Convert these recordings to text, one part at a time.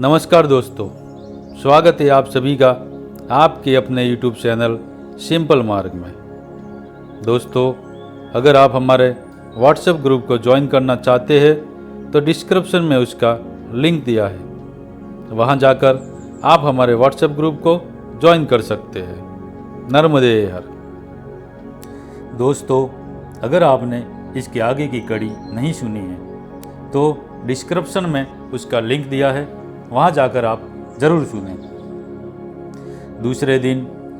नमस्कार दोस्तों, स्वागत है आप सभी का आपके अपने YouTube चैनल सिंपल मार्ग में। दोस्तों, अगर आप हमारे व्हाट्सएप ग्रुप को ज्वाइन करना चाहते हैं तो डिस्क्रिप्शन में उसका लिंक दिया है, वहां जाकर आप हमारे व्हाट्सएप ग्रुप को ज्वाइन कर सकते हैं। नर्मदे हर। दोस्तों, अगर आपने इसके आगे की कड़ी नहीं सुनी है तो डिस्क्रिप्शन में उसका लिंक दिया है, वहाँ जाकर आप जरूर सुनें। दूसरे दिन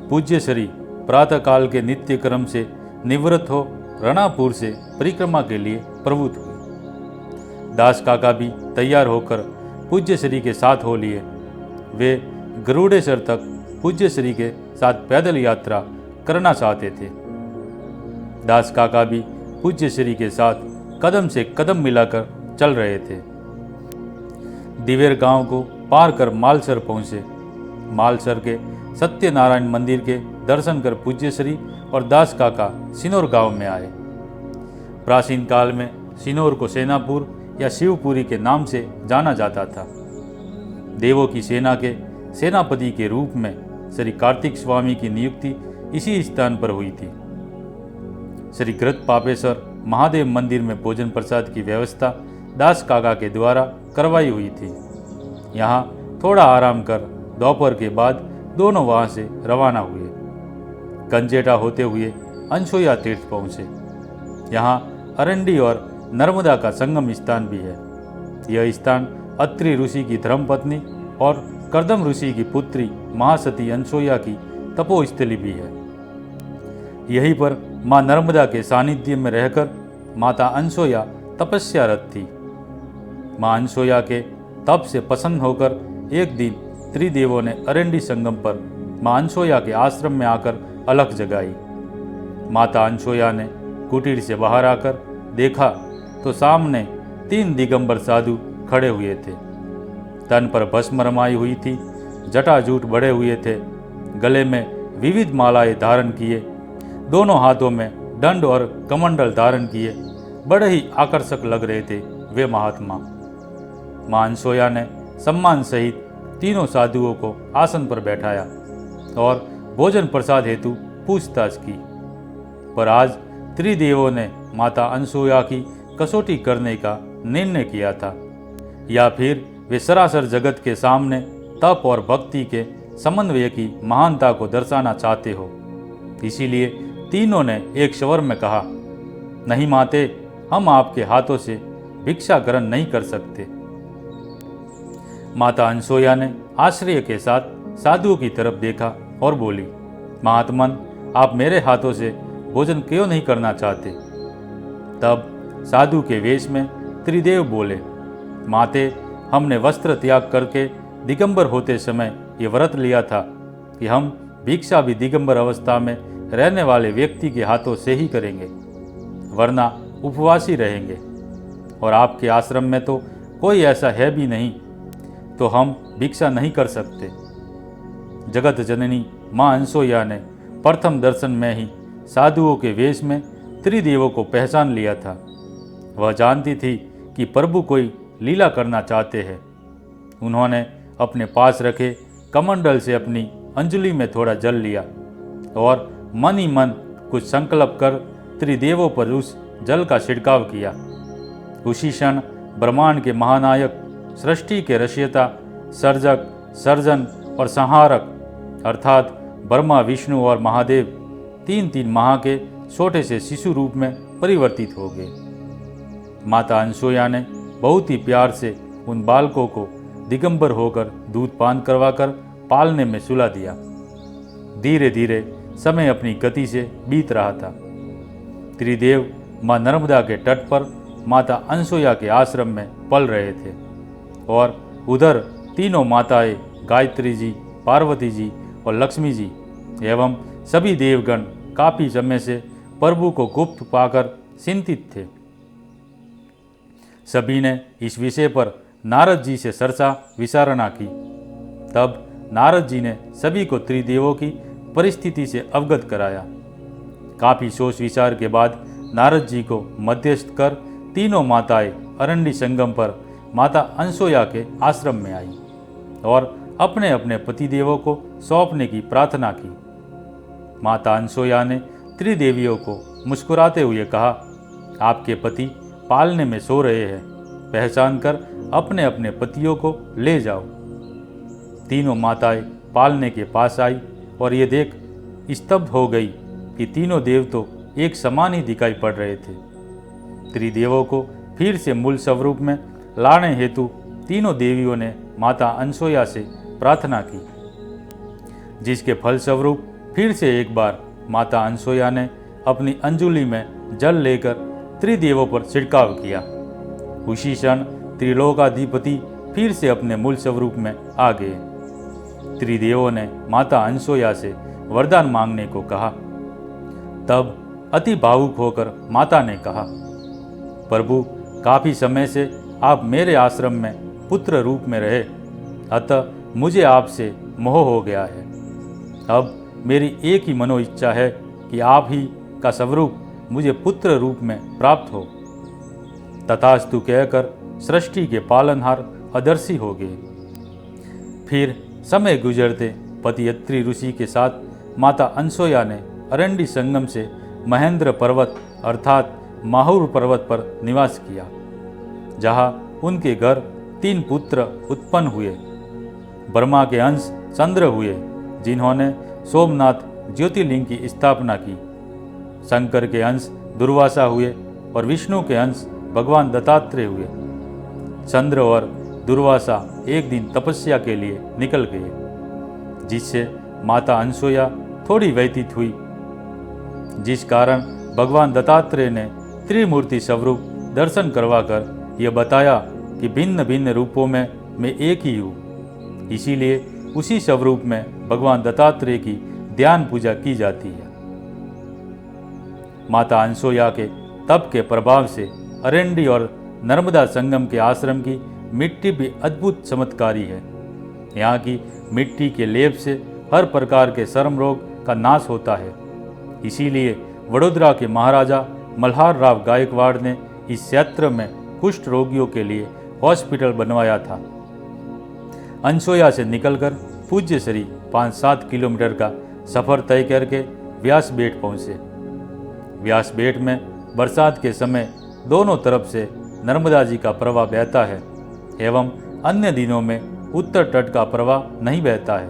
पूज्य श्री प्रातःकाल के नित्य क्रम से निवृत्त हो रणापुर से परिक्रमा के लिए प्रवृत्त हुए। दास काका भी तैयार होकर पूज्य श्री के साथ हो लिए। वे गरुड़ेश्वर तक पूज्य श्री के साथ पैदल यात्रा करना चाहते थे। दास काका भी पूज्य श्री के साथ कदम से कदम मिलाकर चल रहे थे। दिवेर गांव को पार कर मालसर पहुंचे। मालसर के सत्यनारायण मंदिर के दर्शन कर पूज्य श्री और दास काका सिनोर गांव में आए। प्राचीन काल में सिनोर को सेनापुर या शिवपुरी के नाम से जाना जाता था। देवों की सेना के सेनापति के रूप में श्री कार्तिक स्वामी की नियुक्ति इसी स्थान पर हुई थी। श्री कृत पापेश्वर महादेव मंदिर में भोजन प्रसाद की व्यवस्था दास काका के द्वारा करवाई हुई थी। यहाँ थोड़ा आराम कर दोपहर के बाद दोनों वहाँ से रवाना हुए। कंजेटा होते हुए अंशोया तीर्थ पहुँचे। यहाँ अरंडी और नर्मदा का संगम स्थान भी है। यह स्थान अत्रि ऋषि की धर्मपत्नी और कर्दम ऋषि की पुत्री महासती अंशोया की तपोस्थली भी है। यहीं पर माँ नर्मदा के सानिध्य में रहकर माता अंशोया तपस्यारत थी। माँ अंशोया के तप से प्रसन्न होकर एक दिन त्रिदेवों ने अरंडी संगम पर माँ अंशोया के आश्रम में आकर अलख जगाई। माता अंशोया ने कुटीर से बाहर आकर देखा तो सामने 3 दिगंबर साधु खड़े हुए थे। तन पर भस्म रमाई हुई थी, जटाजूट बढ़े हुए थे, गले में विविध मालाएं धारण किए, दोनों हाथों में दंड और कमंडल धारण किए बड़े ही आकर्षक लग रहे थे वे महात्मा। माँ अंशोया ने सम्मान सहित तीनों साधुओं को आसन पर बैठाया और भोजन प्रसाद हेतु पूछताछ की। पर आज त्रिदेवों ने माता अंशोया की कसौटी करने का निर्णय किया था, या फिर वे सरासर जगत के सामने तप और भक्ति के समन्वय की महानता को दर्शाना चाहते हो। इसीलिए तीनों ने एक स्वर में कहा, नहीं माते, हम आपके हाथों से भिक्षा ग्रहण नहीं कर सकते। माता अंशोया ने आश्चर्य के साथ साधुओं की तरफ देखा और बोली, महात्मन, आप मेरे हाथों से भोजन क्यों नहीं करना चाहते? तब साधु के वेश में त्रिदेव बोले, माते, हमने वस्त्र त्याग करके दिगंबर होते समय ये व्रत लिया था कि हम भिक्षा भी दिगंबर अवस्था में रहने वाले व्यक्ति के हाथों से ही करेंगे, वरना उपवासी रहेंगे। और आपके आश्रम में तो कोई ऐसा है भी नहीं, तो हम भिक्षा नहीं कर सकते। जगत जननी माँ अंशोया ने प्रथम दर्शन में ही साधुओं के वेश में त्रिदेवों को पहचान लिया था। वह जानती थी कि प्रभु कोई लीला करना चाहते हैं। उन्होंने अपने पास रखे कमंडल से अपनी अंजलि में थोड़ा जल लिया और मन ही मन कुछ संकल्प कर त्रिदेवों पर उस जल का छिड़काव किया। उसी क्षण ब्रह्मांड के महानायक, सृष्टि के रचयिता, सर्जक, सर्जन और संहारक अर्थात ब्रह्मा, विष्णु और महादेव 3 माह के छोटे से शिशु रूप में परिवर्तित हो गए। माता अंशोया ने बहुत ही प्यार से उन बालकों को दिगंबर होकर दूध पान करवाकर पालने में सुला दिया। धीरे धीरे समय अपनी गति से बीत रहा था। त्रिदेव माँ नर्मदा के तट पर माता अंशोया के आश्रम में पल रहे थे और उधर तीनों माताएं गायत्री जी, पार्वती जी और लक्ष्मी जी एवं सभी देवगण काफी समय से प्रभु को गुप्त पाकर चिंतित थे। सभी ने इस विषय पर नारद जी से चर्चा विचारणा की। तब नारद जी ने सभी को त्रिदेवों की परिस्थिति से अवगत कराया। काफी सोच विचार के बाद नारद जी को मध्यस्थ कर तीनों माताएं अरंडी संगम पर माता अंशोया के आश्रम में आई। और अपने अपने पतिदेवों को सौंपने की प्रार्थना की। माता अनसुया ने त्रिदेवियों को मुस्कुराते हुए कहा, आपके पति पालने में सो रहे हैं, पहचान कर अपने अपने पतियों को ले जाओ। तीनों माताएं पालने के पास आई और ये देख स्तब्ध हो गई कि तीनों देव तो एक समान ही दिखाई पड़ रहे थे। त्रिदेवों को फिर से मूल स्वरूप में लाने हेतु तीनों देवियों ने माता अनसुया से प्रार्थना की, जिसके फलस्वरूप फिर से एक बार माता अनसुया ने अपनी अंजुलि में जल लेकर त्रिदेवों पर छिड़काव किया। उसी क्षण त्रिलोकाधिपति फिर से अपने मूल स्वरूप में आ गए। त्रिदेवों ने माता अनसुया से वरदान मांगने को कहा। तब अति भावुक होकर माता ने कहा, प्रभु, काफी समय से आप मेरे आश्रम में पुत्र रूप में रहे, अतः मुझे आपसे मोह हो गया है। अब मेरी एक ही मनो इच्छा है कि आप ही का स्वरूप मुझे पुत्र रूप में प्राप्त हो। तथास्तु कहकर सृष्टि के पालनहार अदर्शी हो गए। फिर समय गुजरते पति अत्रि ऋषि के साथ माता अनसुया ने अरंडी संगम से महेंद्र पर्वत अर्थात माहुर पर्वत पर निवास किया, जहाँ उनके घर 3 पुत्र उत्पन्न हुए। ब्रह्मा के अंश चंद्र हुए, जिन्होंने सोमनाथ ज्योतिर्लिंग की स्थापना की। शंकर के अंश दुर्वासा हुए और विष्णु के अंश भगवान दत्तात्रेय हुए। चंद्र और दुर्वासा एक दिन तपस्या के लिए निकल गए, जिससे माता अनसुया थोड़ी व्यतीत हुई, जिस कारण भगवान दत्तात्रेय ने त्रिमूर्ति स्वरूप दर्शन करवाकर यह बताया कि भिन्न भिन्न रूपों में मैं एक ही हूँ। इसीलिए उसी स्वरूप में भगवान दत्तात्रेय की ध्यान पूजा की जाती है। माता अनसुया के तप के प्रभाव से अरंडी और नर्मदा संगम के आश्रम की मिट्टी भी अद्भुत चमत्कारी है। यहाँ की मिट्टी के लेप से हर प्रकार के चर्म रोग का नाश होता है। इसीलिए वडोदरा के महाराजा मल्हार राव गायकवाड़ ने इस क्षेत्र में कुष्ठ रोगियों के लिए हॉस्पिटल बनवाया था। अनसुया से निकलकर पूज्य श्री 5-7 किलोमीटर का सफर तय करके व्यास बेट पहुँचे। व्यास बेट में बरसात के समय दोनों तरफ से नर्मदा जी का प्रवाह बहता है एवं अन्य दिनों में उत्तर तट का प्रवाह नहीं बहता है,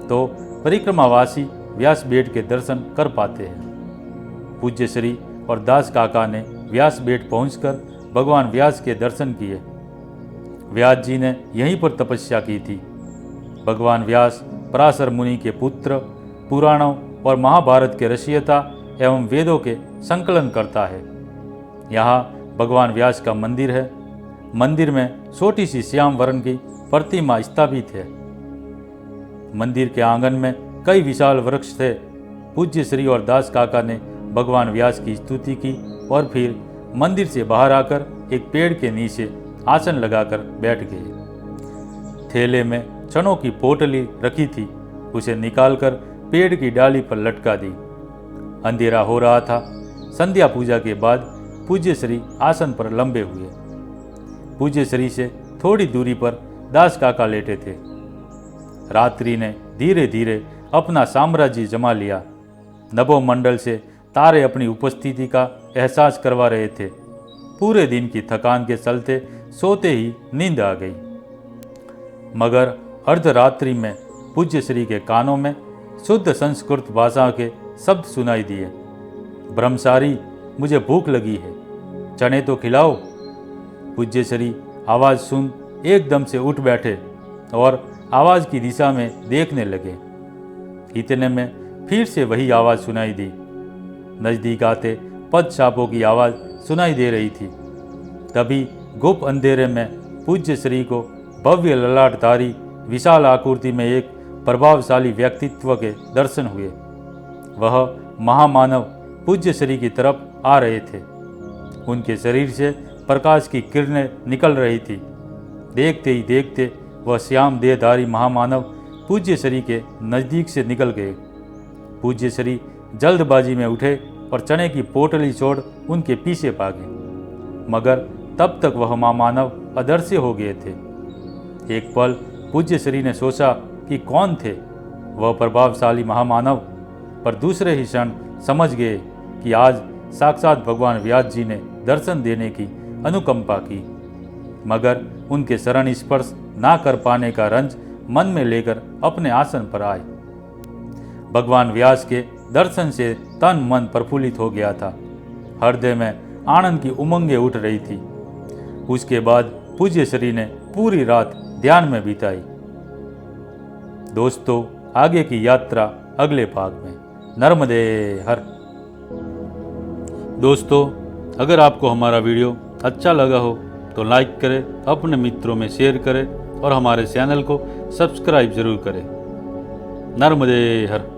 तो परिक्रमावासी व्यास बेट के दर्शन कर पाते हैं। पूज्य श्री और दास काका ने व्यास बेट पहुंचकर भगवान व्यास के दर्शन किए। व्यास जी ने यहीं पर तपस्या की थी। भगवान व्यास पराशर मुनि के पुत्र, पुराणों और महाभारत के रचयिता एवं वेदों के संकलन करता है। यहाँ भगवान व्यास का मंदिर है। मंदिर में छोटी सी श्याम वर्ण की प्रतिमा स्थापित है। मंदिर के आंगन में कई विशाल वृक्ष थे। पूज्य श्री और दास काका ने भगवान व्यास की स्तुति की और फिर मंदिर से बाहर आकर एक पेड़ के नीचे आसन लगाकर बैठ गए। थैले में चनों की पोटली रखी थी, उसे निकालकर पेड़ की डाली पर लटका दी। अंधेरा हो रहा था। संध्या पूजा के बाद पूज्य श्री आसन पर लंबे हुए। पूज्य श्री से थोड़ी दूरी पर दास काका लेटे थे। रात्रि ने धीरे धीरे अपना साम्राज्य जमा लिया। नभोमंडल से तारे अपनी उपस्थिति का एहसास करवा रहे थे। पूरे दिन की थकान के चलते सोते ही नींद आ गई। मगर अर्धरात्रि में पूज्य श्री के कानों में शुद्ध संस्कृत भाषा के शब्द सुनाई दिए। ब्रह्मचारी, मुझे भूख लगी है, चने तो खिलाओ। पूज्य श्री आवाज़ सुन एकदम से उठ बैठे और आवाज़ की दिशा में देखने लगे। इतने में फिर से वही आवाज़ सुनाई दी। नज़दीक आते पद छापों की आवाज़ सुनाई दे रही थी। तभी गुप्त अंधेरे में पूज्य श्री को भव्य ललाटधारी विशाल आकृति में एक प्रभावशाली व्यक्तित्व के दर्शन हुए। वह महामानव पूज्य श्री की तरफ आ रहे थे। उनके शरीर से प्रकाश की किरणें निकल रही थी। देखते ही देखते वह श्याम देहधारी महामानव पूज्य श्री के नज़दीक से निकल गए। पूज्य श्री जल्दबाजी में उठे और चने की पोटली छोड़ उनके पीछे भागे, मगर तब तक वह महामानव अदृश्य हो गए थे। एक पल पूज्य श्री ने सोचा कि कौन थे वह प्रभावशाली महामानव, पर दूसरे ही क्षण समझ गए कि आज साक्षात भगवान व्यास जी ने दर्शन देने की अनुकंपा की, मगर उनके शरण स्पर्श ना कर पाने का रंज मन में लेकर अपने आसन पर आए। भगवान व्यास के दर्शन से तन मन प्रफुल्लित हो गया था, हृदय में आनंद की उमंगें उठ रही थी। उसके बाद पूज्य श्री ने पूरी रात ध्यान में बिताई। दोस्तों, आगे की यात्रा अगले भाग में। नर्मदे हर। दोस्तों, अगर आपको हमारा वीडियो अच्छा लगा हो तो लाइक करें, अपने मित्रों में शेयर करें और हमारे चैनल को सब्सक्राइब जरूर करें। नर्मदे हर।